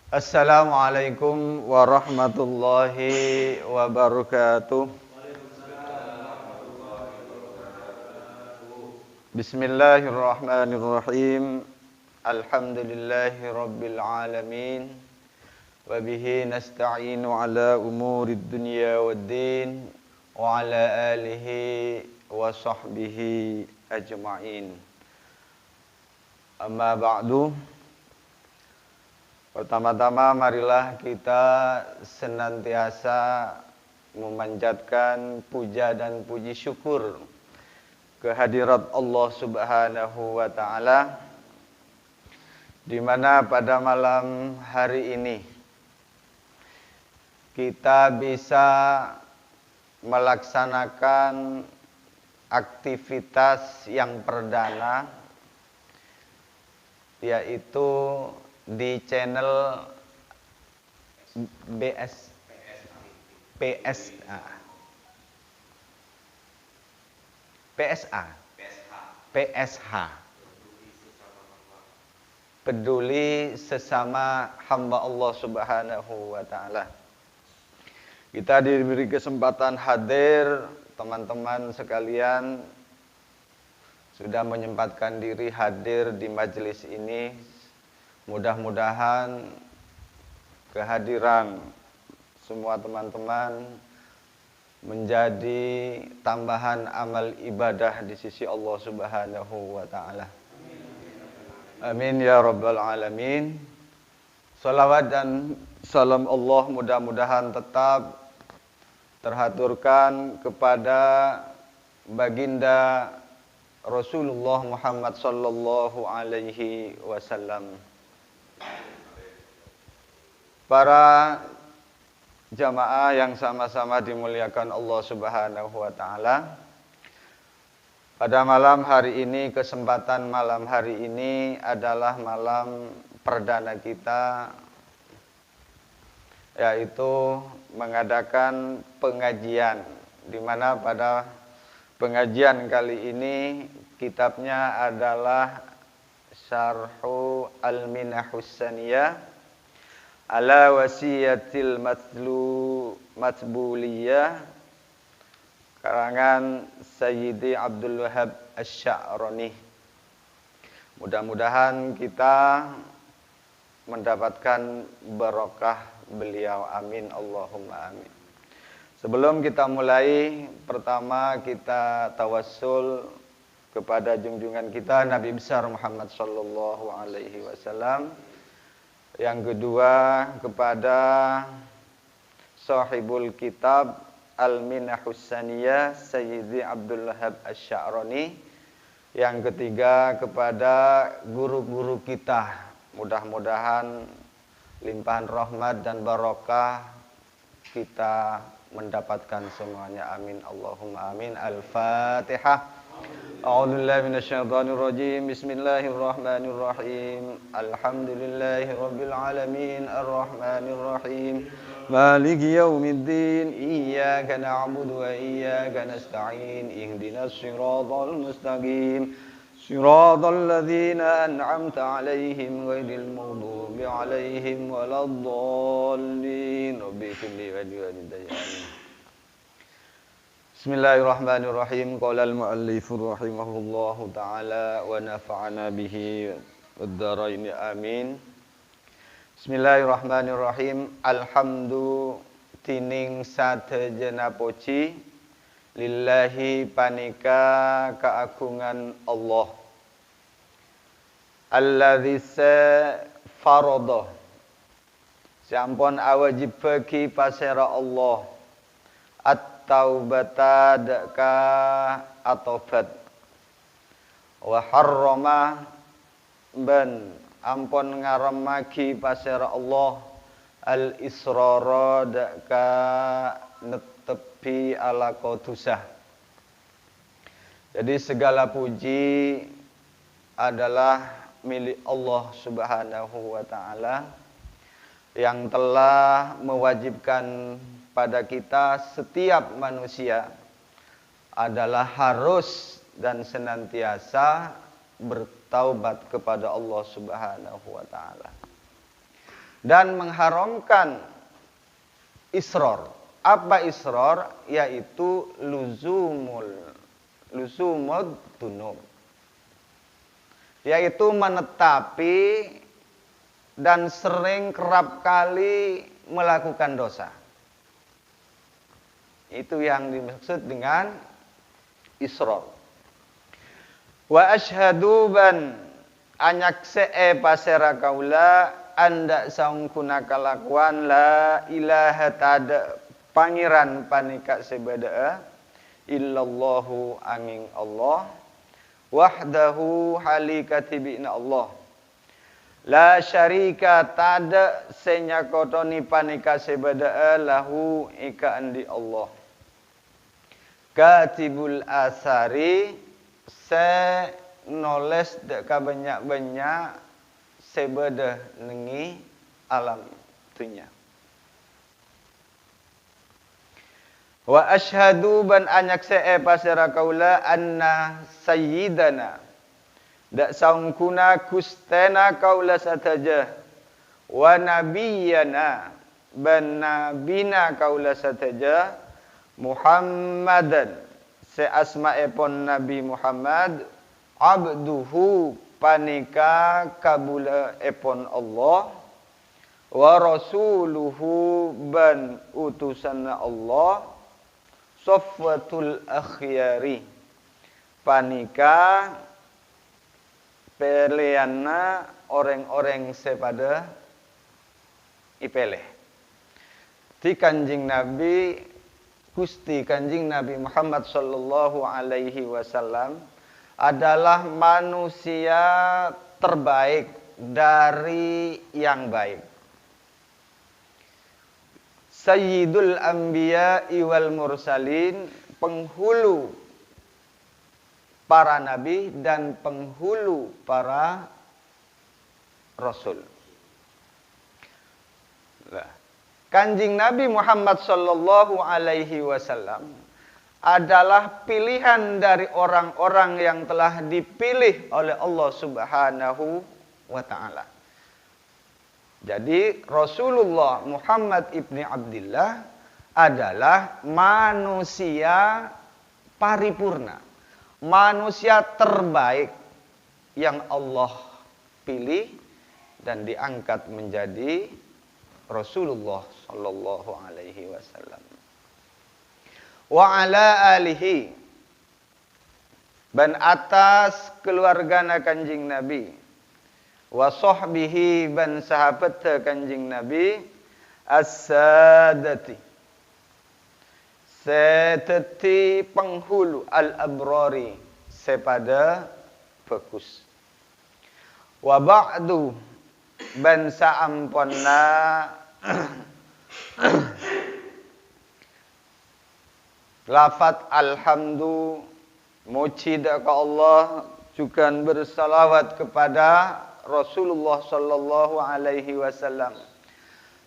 Assalamualaikum warahmatullahi wabarakatuh. Bismillahirrahmanirrahim. Alhamdulillahi rabbil alamin. Wabihi nasta'inu ala umurid dunya waddin. Wa ala alihi wa sahbihi ajma'in. Amma ba'du. Pertama-tama marilah kita senantiasa memanjatkan puja dan puji syukur kehadirat Allah Subhanahu wa taala, di mana pada malam hari ini kita bisa melaksanakan aktivitas yang perdana, yaitu di channel PSH Peduli Sesama Hamba Allah Subhanahu wa taala. Kita diberi kesempatan hadir, teman-teman sekalian sudah menyempatkan diri hadir di majelis ini. Mudah-mudahan kehadiran semua teman-teman menjadi tambahan amal ibadah di sisi Allah Subhanahu wa taala. Amin ya rabbal alamin. Salawat dan salam Allah mudah-mudahan tetap terhaturkan kepada baginda Rasulullah Muhammad sallallahu alaihi wasallam. Para jamaah yang sama-sama dimuliakan Allah Subhanahu wa taala. Pada malam hari ini, kesempatan malam hari ini adalah malam perdana kita, yaitu mengadakan pengajian, di mana pada pengajian kali ini kitabnya adalah Syarhu Al-Minahus Saniyah ala wasiyatil matbuliyah, karangan Sayyidi Abdul Wahab Asy-Sya'rani. Mudah-mudahan kita mendapatkan barokah beliau, amin Allahumma amin. Sebelum kita mulai, pertama kita tawassul kepada junjungan kita Nabi besar Muhammad sallallahu alaihi wasallam. Yang kedua kepada sahibul kitab Al-Minahus Saniyah Sayyidi Abdul Wahab Asy-Sya'rani. Yang ketiga kepada guru-guru kita, mudah-mudahan limpahan rahmat dan barokah kita mendapatkan semuanya, amin Allahumma amin. Al-Fatihah. A'udzubillahi minasyaitonir rajim. Bismillahirrahmanirrahim. Alhamdulillahirabbil alamin arrahmanir rahim. Maliki yaumiddin. Iyyaka na'budu wa iyyaka nasta'in. Ihdinas siratal mustaqim. Siratal ladzina an'amta 'alaihim ghairil maghdubi 'alaihim waladdallin. Rabbi firli wa walidayya. Bismillahirrahmanirrahim. Qala al-mu'allifur rahimahullahu ta'ala wa nafa'ana bihi wad-dharain amin. Bismillahirrahmanirrahim. Alhamdu tining satejena poci lillahi panika kaagungan Allah. Alladzi farada sampun awajib bagi pasera Allah at-taubata daka atobat wa harrama ban ampun ngaramagi pasera Allah al-israra daka netepi ala qudusah. Jadi segala puji adalah milik Allah Subhanahu wa taala yang telah mewajibkan pada kita setiap manusia adalah harus dan senantiasa bertaubat kepada Allah Subhanahu wa taala. dan mengharamkan israr. Apa israr? Yaitu luzumud dunub. Yaitu menetapi dan sering kerap kali melakukan dosa. Itu yang dimaksud dengan israr. Wa asyhadu ban anyaksee pasera kaula anda saungkuna kalakuan la ilaha ta'ada pangeran panika sebada illallahu angin Allah wahdahu halikatibina Allah la syarika ta'ada senyakotoni panika sebada lahu ika andi Allah katibul asari se noles deka banyak-banyak sebeda nengi alam dunia. Wa asyhadu ban anyak see pasera kaula anna sayyidana dak saungkuna kustena kaula sataja wa nabiyyana ban nabina kaula sataja Muhammadan se asma'epon Nabi Muhammad abduhu panika kabula epon Allah wa rasuluhu ban utusanna Allah safwatul akhyari panika peleana orang-orang sepada ipeleh ti Kanjeng Nabi Gusti Kanjeng Nabi Muhammad sallallahu alaihi wasallam adalah manusia terbaik dari yang baik. Sayyidul Anbiya wal Mursalin, penghulu para nabi dan penghulu para rasul. Kanjeng Nabi Muhammad sallallahu alaihi wasallam adalah pilihan dari orang-orang yang telah dipilih oleh Allah Subhanahu wa taala. Jadi Rasulullah Muhammad ibni Abdillah adalah manusia paripurna, manusia terbaik yang Allah pilih dan diangkat menjadi Rasulullah sallallahu alaihi wasallam. Wa ala alihi ban atas keluargana Kanjeng Nabi wa sahbihi ban sahabat Kanjeng Nabi as-sadati seteti penghulu al-abrari sepada bagus wa ba'du ban saamponna lafat alhamdu muji ke Allah juga bersalawat kepada Rasulullah sallallahu alaihi wasallam.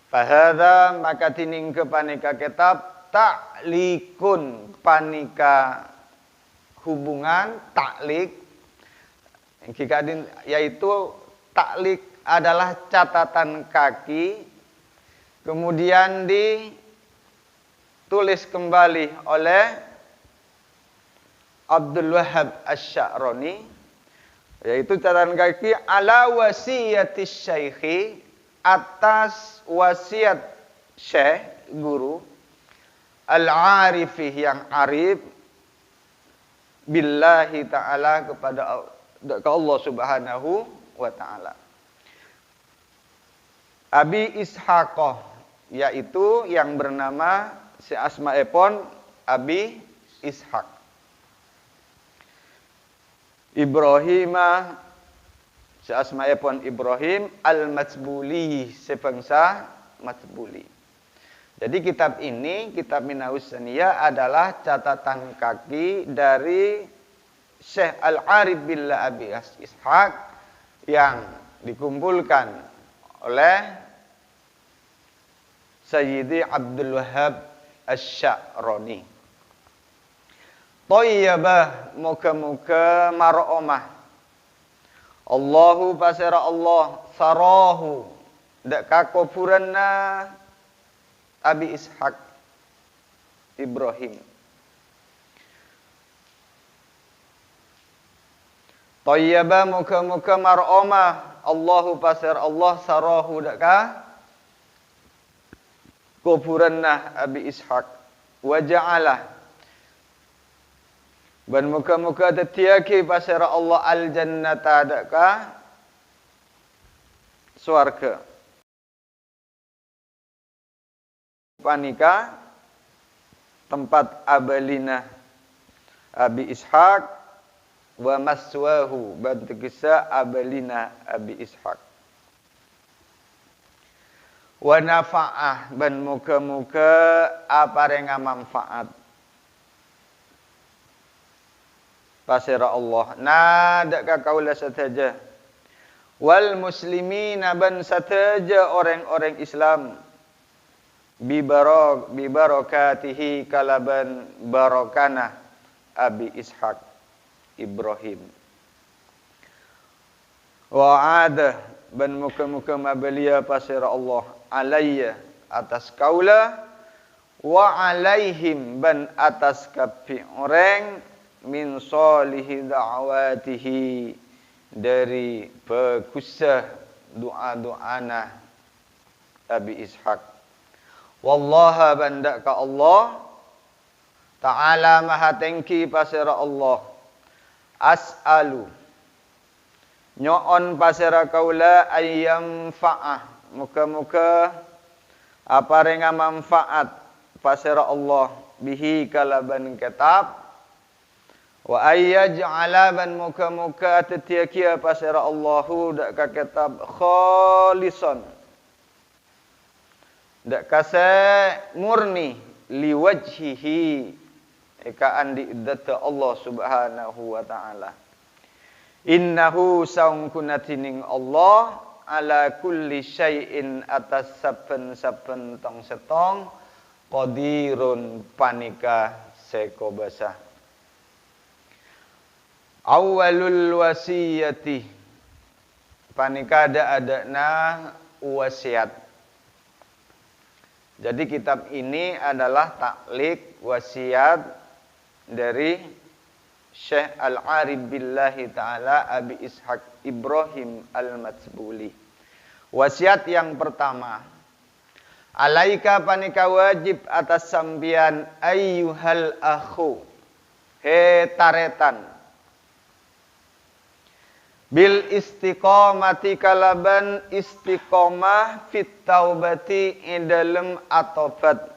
Fahadha maka tining ke panika kitab ta'likun panika hubungan taklik yaitu taklik adalah catatan kaki kemudian ditulis kembali oleh Abdul Wahhab Asy-Sya'rani yaitu catatan kaki ala wasiyatis syaikhi atas wasiat syekh guru al-arifih yang arif billahi ta'ala kepada Allah Subhanahu wa ta'ala. Abi Ishaqah yaitu yang bernama si asma'epon Abi Ishaq. Ibrahimah si asma'epon Ibrahim al-Matsbuli sebangsa Matsbuli. Jadi kitab ini, kitab Minahus Saniyah adalah catatan kaki dari Syekh Al-Arif Billah Abi Ishaq yang dikumpulkan oleh Sayyidi Abdul Wahhab Asy-Sya'rani. Thayyibah moga-moga mar'omah. Allahu pasira Allah sarahu dak ka kuburanna Abi Ishaq Ibrahim. Tayyaba muka-muka mar'oma Allahu pasir Allah sarahu dak ka kuburanna Abi Ishaq wa ja'ala ban muka-muka tetiaki pasir Allah al jannata dak ka swarga. Panika tempat abalina Abi Ishaq wa maswahu bantegesa abalina Abi Ishaq. Wa nafa'ah ban muka-muka aparenga manfaat pasira Allah nadak ka kaula sataja wal muslimina ban sataja orang-orang Islam bibarakatihi kalaban barokana Abi Ishaq Ibrahim. Wa ada ban muka-muka mabelia pasir Allah alayya atas kaula wa alaihim ban atas kapi orang min solihi da'watihi dari bagusah doa-doana Abi Ishaq. Wallaha bandak ka Allah Ta'ala maha tengki pasira Allah as'alu nyo'on pasira kaula ayyam fa'ah muka-muka apa renga manfaat pasira Allah bihi kalaban kitab wa ayyaj'ala ban muka-muka tetiakia pasira Allahu dak ka kitab khalisan dak kase murni liwajhihi eka andi data Allah subhanahu wa ta'ala. Innahu saungkunatining Allah ala kulli syai'in atas saben-saben tong setong qadirun panika seko basah. Awalul wasiyati panika ada wasiat. Jadi kitab ini adalah taklik wasiat dari Syekh Al-Arif Billahi Ta'ala Abi Ishaq Ibrahim Al-Matsbuli. Wasiat yang pertama, alaika panika wajib atas sambian ayyuhal akhu, he taretan, bil istiqomati kalaban istiqomah fit taubati indalem atobat.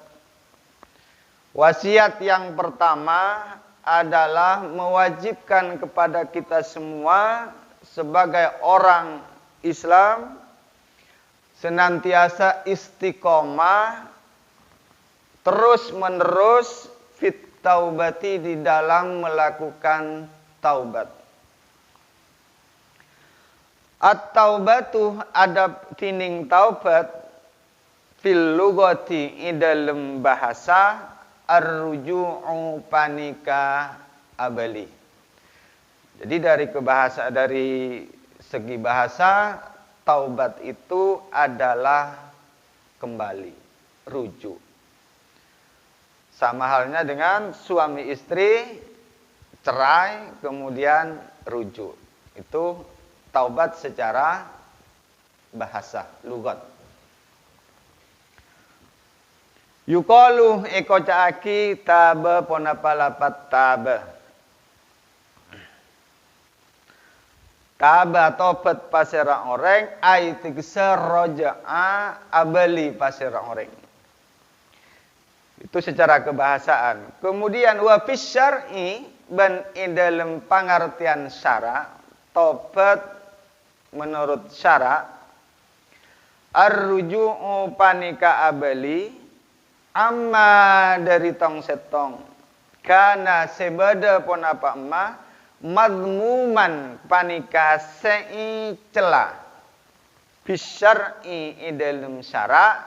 Wasiat yang pertama adalah mewajibkan kepada kita semua sebagai orang Islam senantiasa istiqomah terus menerus fit taubati di dalam melakukan taubat. At-taubatu adab tining taubat fil lugati idalem bahasa ar-ruju'u panika abali. Jadi dari segi bahasa taubat itu adalah kembali, rujuk. Sama halnya dengan suami istri cerai kemudian rujuk. Itu taubat secara bahasa, lugat. Yuqalu eko caaki taba ponapalapat taba. Taba tobat pasera orang, ay tigsa roja'a abali pasera orang. Itu secara kebahasaan. Kemudian wa fis syar'i ban dalam pengertian syara, tobat menurut syara ar-ruju'u panika abali amma dari tong setong kana sebada pon apa emak madmuman panika sei cela bisyar'i idalum syara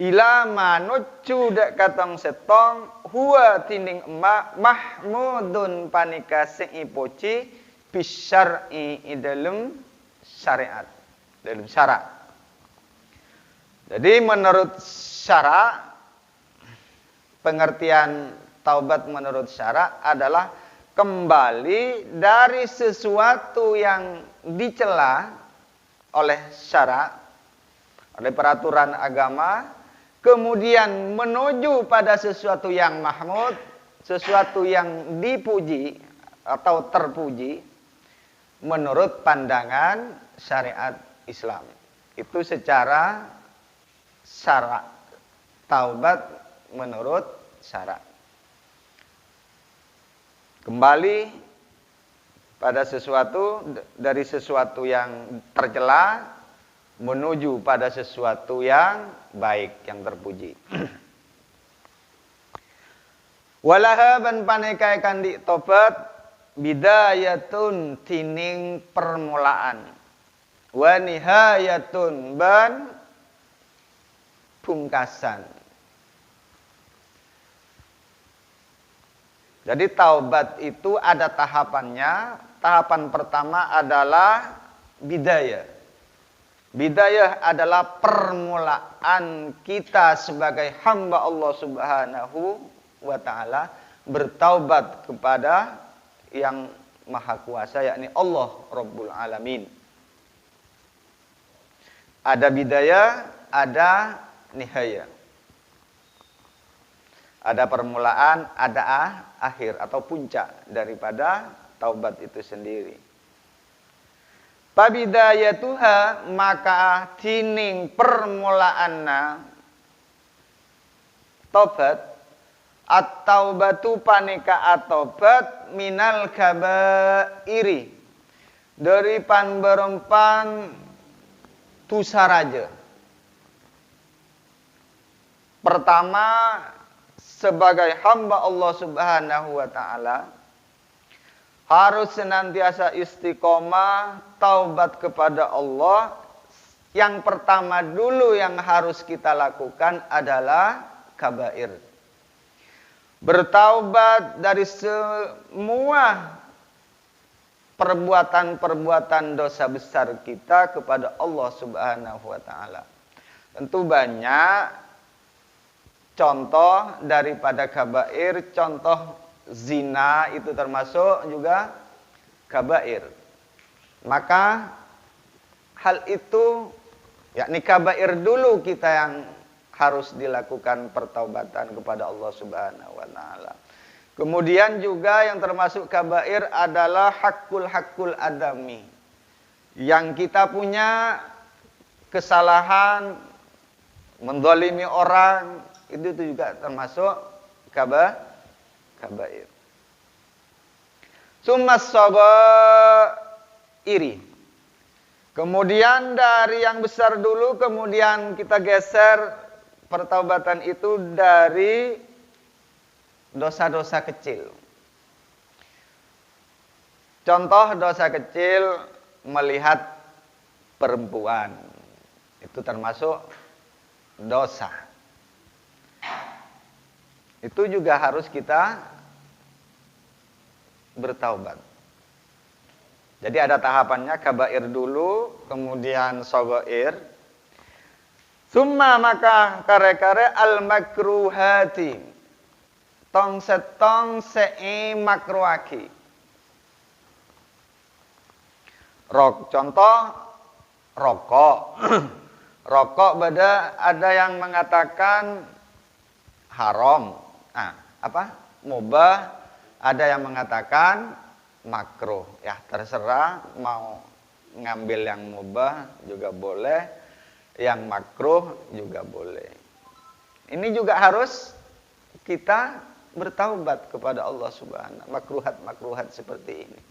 ila manucu dak katong setong huwa tinding emak mahmudun panika sei poci bisyar'i dalam syariat, dalam syarak. Jadi menurut syara, pengertian taubat menurut syara adalah kembali dari sesuatu yang dicela oleh syara, oleh peraturan agama, kemudian menuju pada sesuatu yang mahmud, sesuatu yang dipuji atau terpuji menurut pandangan syariat Islam. Itu secara syara, taubat menurut syara. Kembali pada sesuatu, dari sesuatu yang tercela menuju pada sesuatu yang baik, yang terpuji. Walaha ban panekai kandi tobat bidayatun tining permulaan, wa nihayatun ban pungkasan. Jadi taubat itu ada tahapannya. Tahapan pertama adalah bidayah. Bidayah adalah permulaan kita sebagai hamba Allah Subhanahu wa ta'ala bertaubat kepada yang maha kuasa, yakni Allah Rabbul Alamin. Ada bidayah, ada nihaya. Ada permulaan, ada akhir atau puncak daripada taubat itu sendiri. Pabidayatuha maka tining permulaanna taubat at-taubatu panika at-taubat minal kabairi dari panberempan dosa raja. Pertama, sebagai hamba Allah Subhanahu wa ta'ala harus senantiasa istiqomah taubat kepada Allah. Yang pertama dulu yang harus kita lakukan adalah kabair. Bertaubat dari semua perbuatan-perbuatan dosa besar kita kepada Allah Subhanahu wa ta'ala. Tentu banyak contoh daripada kabair, contoh zina itu termasuk juga kabair. Maka hal itu, yakni kabair dulu kita yang harus dilakukan pertaubatan kepada Allah Subhanahu wa ta'ala. Kemudian juga yang termasuk kabair adalah hakul adami. Yang kita punya kesalahan, menzalimi orang, itu juga termasuk kabair. Summas sabairi. Kemudian dari yang besar dulu, kemudian kita geser pertaubatan itu dari dosa-dosa kecil. Contoh dosa kecil, melihat perempuan. Itu termasuk dosa. Itu juga harus kita bertaubat. Jadi ada tahapannya, kabair dulu, kemudian shaghair. Summa maka kare-kare al-makruhati. Tong setong sei makruhaki. Contoh rokok. Rokok ada yang mengatakan haram. Mubah, ada yang mengatakan makruh. Ya, terserah mau ngambil yang mubah juga boleh, yang makruh juga boleh. Ini juga harus kita bertaubat kepada Allah Subhanahu. Makruhat seperti ini.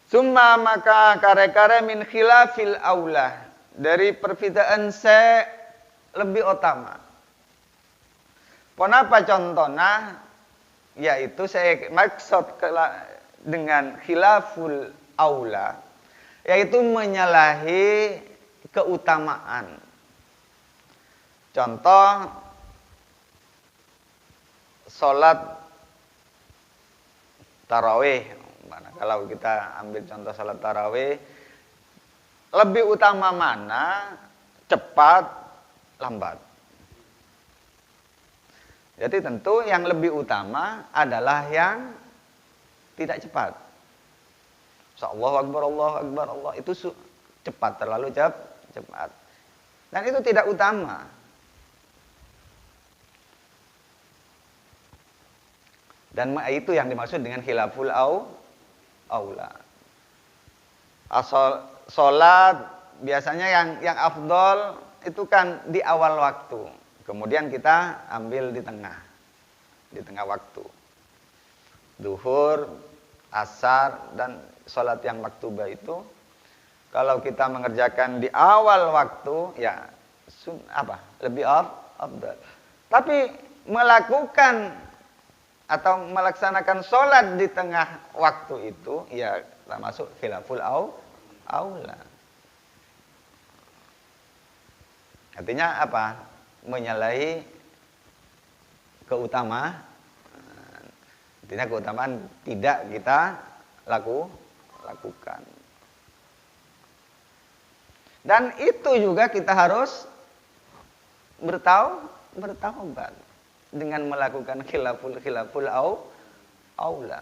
Summa maka kare-kare min khilafil aulah, dari perbedaan lebih utama. Kenapa contohnya? Yaitu saya maksud dengan khilaful aula, yaitu menyalahi keutamaan. Contoh, sholat tarawih. Kalau kita ambil contoh sholat tarawih, lebih utama mana? Cepat, lambat. Jadi tentu yang lebih utama adalah yang tidak cepat. Allahu Akbar, Allahu Akbar, Allah itu cepat, terlalu cepat. Dan itu tidak utama. Dan itu yang dimaksud dengan khilaful aula. Salat biasanya yang afdol itu kan di awal waktu. Kemudian kita ambil di tengah waktu. Duhur, asar, dan salat yang maktubah itu kalau kita mengerjakan di awal waktu ya lebih afdal. Tapi melakukan atau melaksanakan salat di tengah waktu itu ya termasuk khilaful aula. Artinya apa? Menyalahi keutamaan. Artinya keutamaan tidak kita lakukan. Dan itu juga kita harus bertaubat dengan melakukan khilaful aula.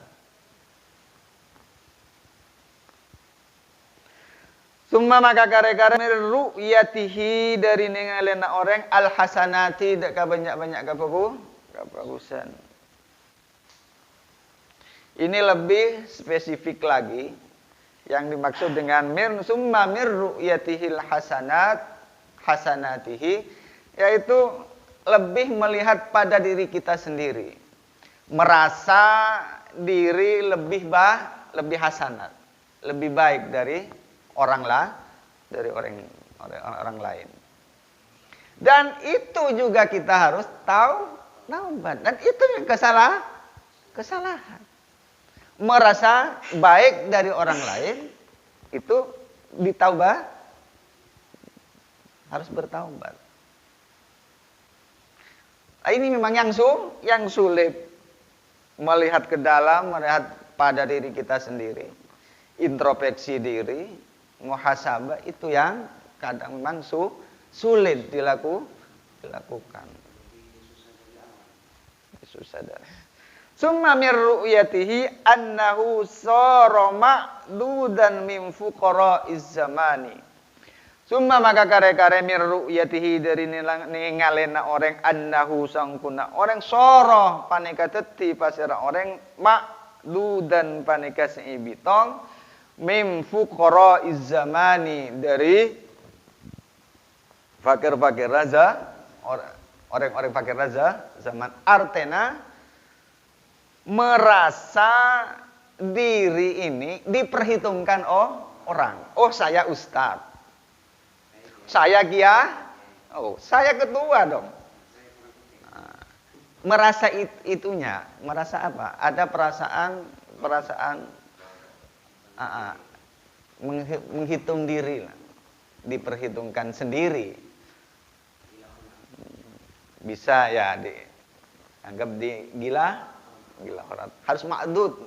Summa maka kare-kare ru'yatihi dari ningalena orang al-hasanati dak banyak-banyak kebagusan. Ini lebih spesifik lagi yang dimaksud dengan summa ru'yatihil hasanatihi yaitu lebih melihat pada diri kita sendiri. Merasa diri lebih hasanat, lebih baik dari orang lain. Dan itu juga kita harus taubat. Dan itu yang kesalahan. Merasa baik dari orang lain itu ditaubat, harus bertaubat. Nah, ini memang yang sulit melihat ke dalam, melihat pada diri kita sendiri, introspeksi diri, muhasabah itu yang kadang memang sulit dilakukan. Susah dah. Summa min ru'yatihi annahu sara ma'dudan min fuqara'iz zamani. Summa maka kare-kare min ru'yatihi dari ningalena orang annahu sangkuna orang sara panika teti pasira orang ma'dudan panika seibitong min fuqara'iz zamani dari fakir-fakir raja orang-orang fakir raja zaman artena merasa diri ini diperhitungkan orang. Oh, saya ustaz. Saya kiai. Oh, saya ketua dong. Nah, merasa itunya, merasa apa? Ada perasaan menghitung diri lah. Diperhitungkan sendiri. Bisa ya dianggap gila orang. Harus ma'dud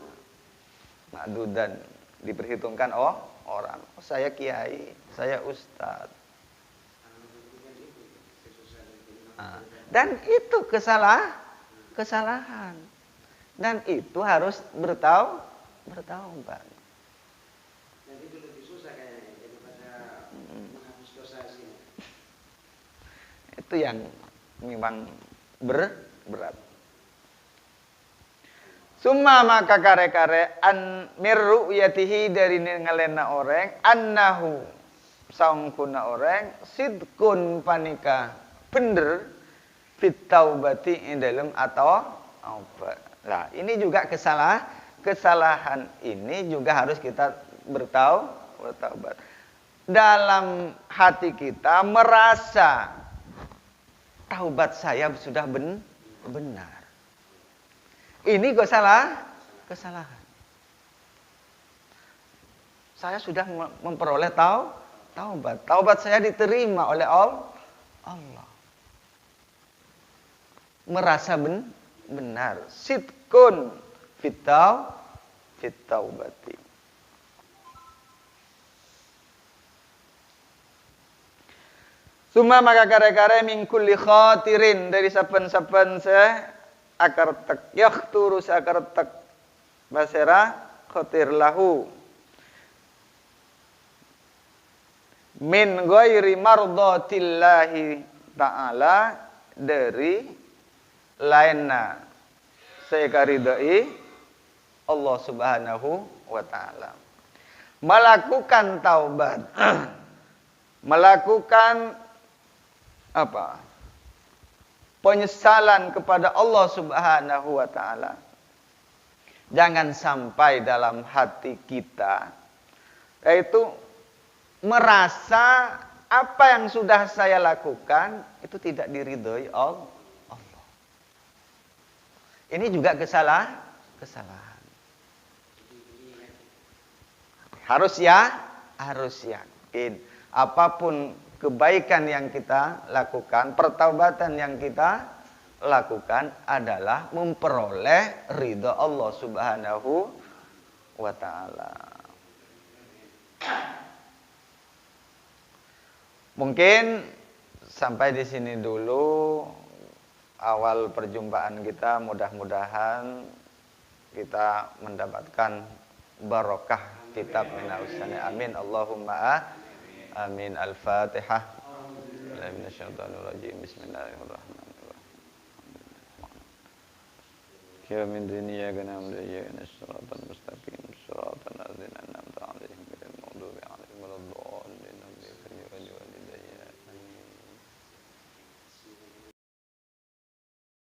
dan diperhitungkan orang. Oh, saya kiai, saya ustaz. Dan itu kesalahan. Dan itu harus bertaubat. Dan itu lebih susah kayaknya daripada menghapus dosa sini. Itu yang memang berat. Summa maka kare-kare an mirru'yatihi dari ngalena orang annahu saungkuna orang sidkun panika bener fit taubati dalam atau taubat. Lah, ini juga kesalahan ini juga harus kita bertaubat. Dalam hati kita merasa taubat saya sudah benar. Ini kesalahan. Saya sudah memperoleh taubat. Taubat saya diterima oleh Allah. Merasa benar. Sidkun fit taubati. Suma maka kare-kare min kulli khatirin dari saben-saben se akar tek yahturu akar tek basera khatir lahu min ghairi mardatillahi ta'ala dari lainna sekaridai Allah Subhanahu wa taala. Melakukan taubat melakukan apa? Penyesalan kepada Allah Subhanahu wa taala. Jangan sampai dalam hati kita yaitu merasa apa yang sudah saya lakukan itu tidak diridhoi Allah. Ini juga kesalahan. Harus yakin. Apapun kebaikan yang kita lakukan, pertaubatan yang kita lakukan adalah memperoleh ridha Allah Subhanahu wa taala. Mungkin sampai di sini dulu awal perjumpaan kita, mudah-mudahan kita mendapatkan barokah kitab Minhajus Sunnah. Amin. Allahumma amin. Al-Fatihah. Bismillahirrahmanirrahim. Ya min dunya kana amda ya nasratan mustaqim siratan ladzina